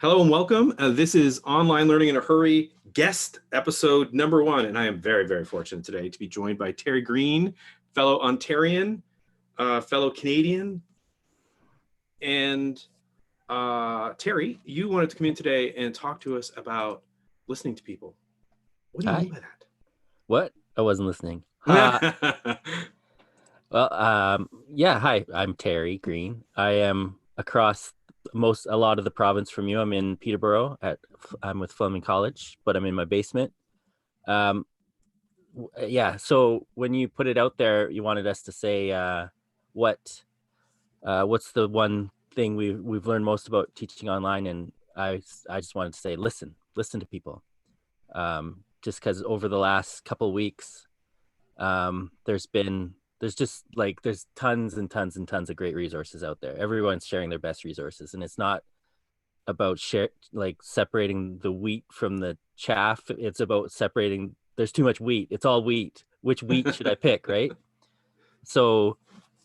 Hello and welcome. This is Online Learning in a Hurry guest episode number 1. And I am very, very fortunate today to be joined by Terry Greene, fellow Ontarian, fellow Canadian. And Terry, you wanted to come in today and talk to us about listening to people. What do you mean by that? What? I wasn't listening. Hi. Yeah, hi, I'm Terry Greene. I am across a lot of the province from you. I'm in Peterborough I'm with Fleming College, but I'm in my basement. Yeah, so when you put it out there, you wanted us to say what's the one thing we've learned most about teaching online, and I just wanted to say listen to people. Just because over the last couple of weeks, there's tons and tons and tons of great resources out there. Everyone's sharing their best resources, and it's not about separating the wheat from the chaff. It's about separating. There's too much wheat. It's all wheat. Which wheat should I pick, right? So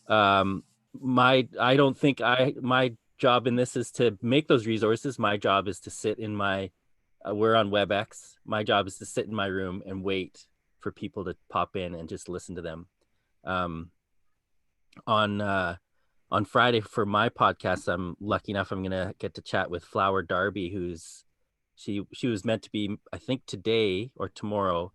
I don't think my job in this is to make those resources. My job is to sit in my we're on WebEx. My job is to sit in my room and wait for people to pop in and just listen to them. On Friday for my podcast, I'm lucky enough I'm gonna get to chat with Flower Darby, she was meant to be, I think, today or tomorrow,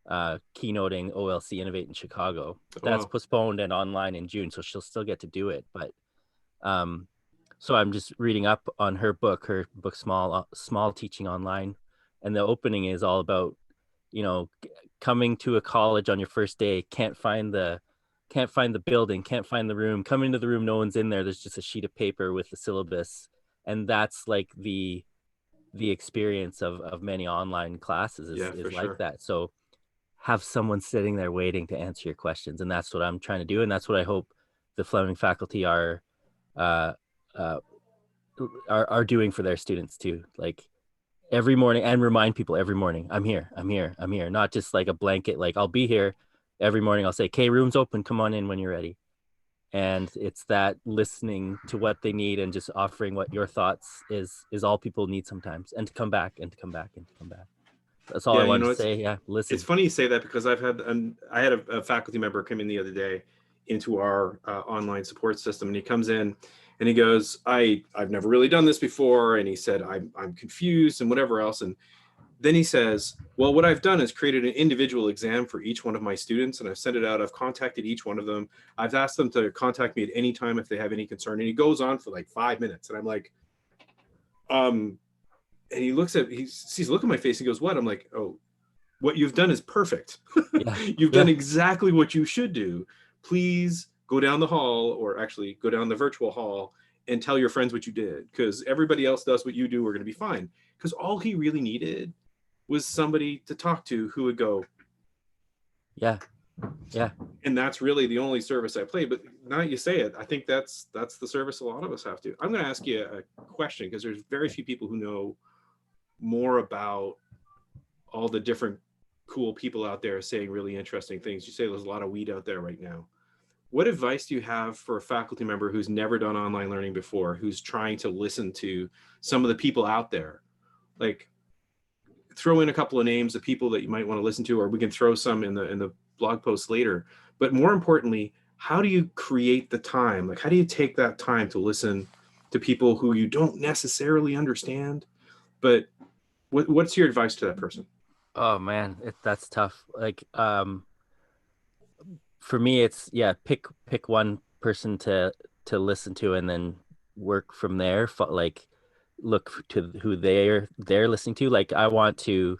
keynoting OLC Innovate in Chicago. That's postponed and online in June, so she'll still get to do it. But so I'm just reading up on her book Small Teaching Online, and the opening is all about, coming to a college on your first day, can't find the building, can't find the room, come into the room, no one's in there, there's just a sheet of paper with the syllabus. And that's like the experience of many online classes is like sure. That. So have someone sitting there waiting to answer your questions, and that's what I'm trying to do, and that's what I hope the Fleming faculty are doing for their students too. Like every morning, and remind people every morning, I'm here, not just like a blanket, like I'll be here. Every morning I'll say, okay, room's open, come on in when you're ready. And it's that listening to what they need and just offering what your thoughts is all people need sometimes, and to come back and to come back and to come back. That's all I wanted to say. Yeah, listen. It's funny you say that, because I had a faculty member come in the other day into our online support system, and he comes in and he goes, I've never really done this before. And he said, I'm confused and whatever else. And then he says, well, what I've done is created an individual exam for each one of my students, and I've sent it out. I've contacted each one of them. I've asked them to contact me at any time if they have any concern. And he goes on for like 5 minutes. And I'm like, and he sees a look at my face. He goes, what? I'm like, oh, what you've done is perfect. Yeah. You've done exactly what you should do. Please go down the hall, or actually go down the virtual hall, and tell your friends what you did, because everybody else does what you do. We're going to be fine. Because all he really needed was somebody to talk to who would go, yeah. And that's really the only service I play. But now you say it, I think that's the service a lot of us have to. I'm going to ask you a question, because there's very few people who know more about all the different cool people out there saying really interesting things. You say there's a lot of weed out there right now. What advice do you have for a faculty member who's never done online learning before, who's trying to listen to some of the people out there? Like, throw in a couple of names of people that you might want to listen to, or we can throw some in the blog post later. But more importantly, how do you create the time? Like, how do you take that time to listen to people who you don't necessarily understand? But what's your advice to that person? Oh man, that's tough. Like, for me, it's pick one person to listen to, and then work from there. Like, look to who they're listening to. Like, I want to,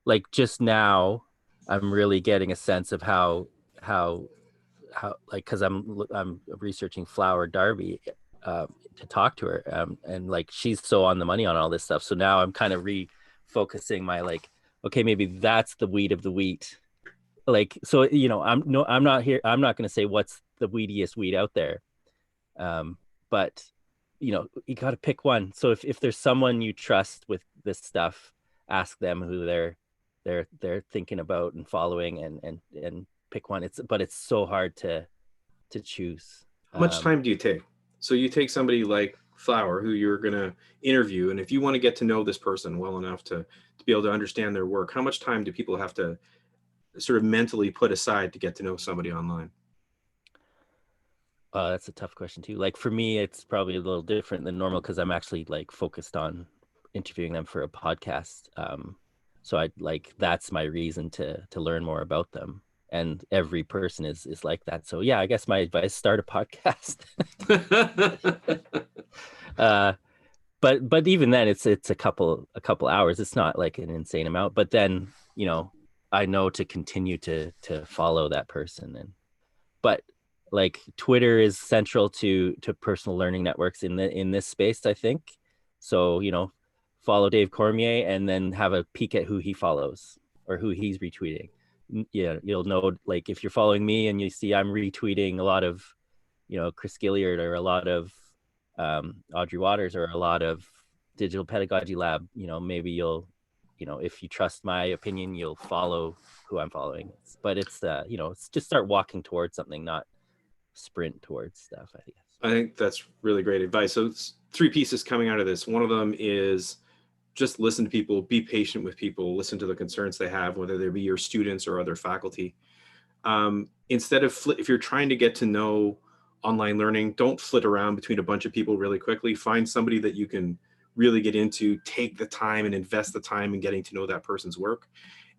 like, just now, I'm really getting a sense of how like, because I'm researching Flower Darby to talk to her, and like, she's so on the money on all this stuff. So now I'm kind of refocusing my, like, okay, maybe that's the wheat of the wheat. Like, so, I'm not going to say what's the weediest weed out there, but you got to pick one. So if there's someone you trust with this stuff, ask them who they're thinking about and following, and pick one. But it's so hard to choose. How much time do you take? So you take somebody like Flower, who you're going to interview, and if you want to get to know this person well enough to be able to understand their work, how much time do people have to sort of mentally put aside to get to know somebody online? That's a tough question too. Like for me, it's probably a little different than normal because I'm actually like focused on interviewing them for a podcast. So I like that's my reason to learn more about them. And every person is like that. So yeah, I guess my advice: start a podcast. uh, but even then, it's a couple hours. It's not like an insane amount. But then I know to continue to follow that person. And but like Twitter is central to personal learning networks in this space, I think. So follow Dave Cormier and then have a peek at who he follows or who he's retweeting. Yeah, you'll know, like if you're following me and you see I'm retweeting a lot of Chris Gilliard or a lot of Audrey Waters or a lot of Digital Pedagogy Lab, maybe you'll if you trust my opinion, you'll follow who I'm following. But it's it's just start walking towards something, not sprint towards stuff, I guess. I think that's really great advice. So it's three pieces coming out of this. One of them is just listen to people, be patient with people, listen to the concerns they have, whether they be your students or other faculty. Instead of if you're trying to get to know online learning, don't flit around between a bunch of people really quickly. Find somebody that you can really get into, take the time and invest the time in getting to know that person's work.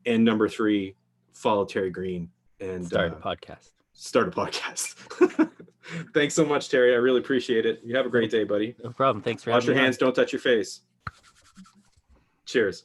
And number three, follow Terry Greene and start a podcast. Start a podcast. Thanks so much, Terry. I really appreciate it. You have a great day, buddy. No problem. Thanks for Wash having me your hands. on. Don't touch your face. Cheers.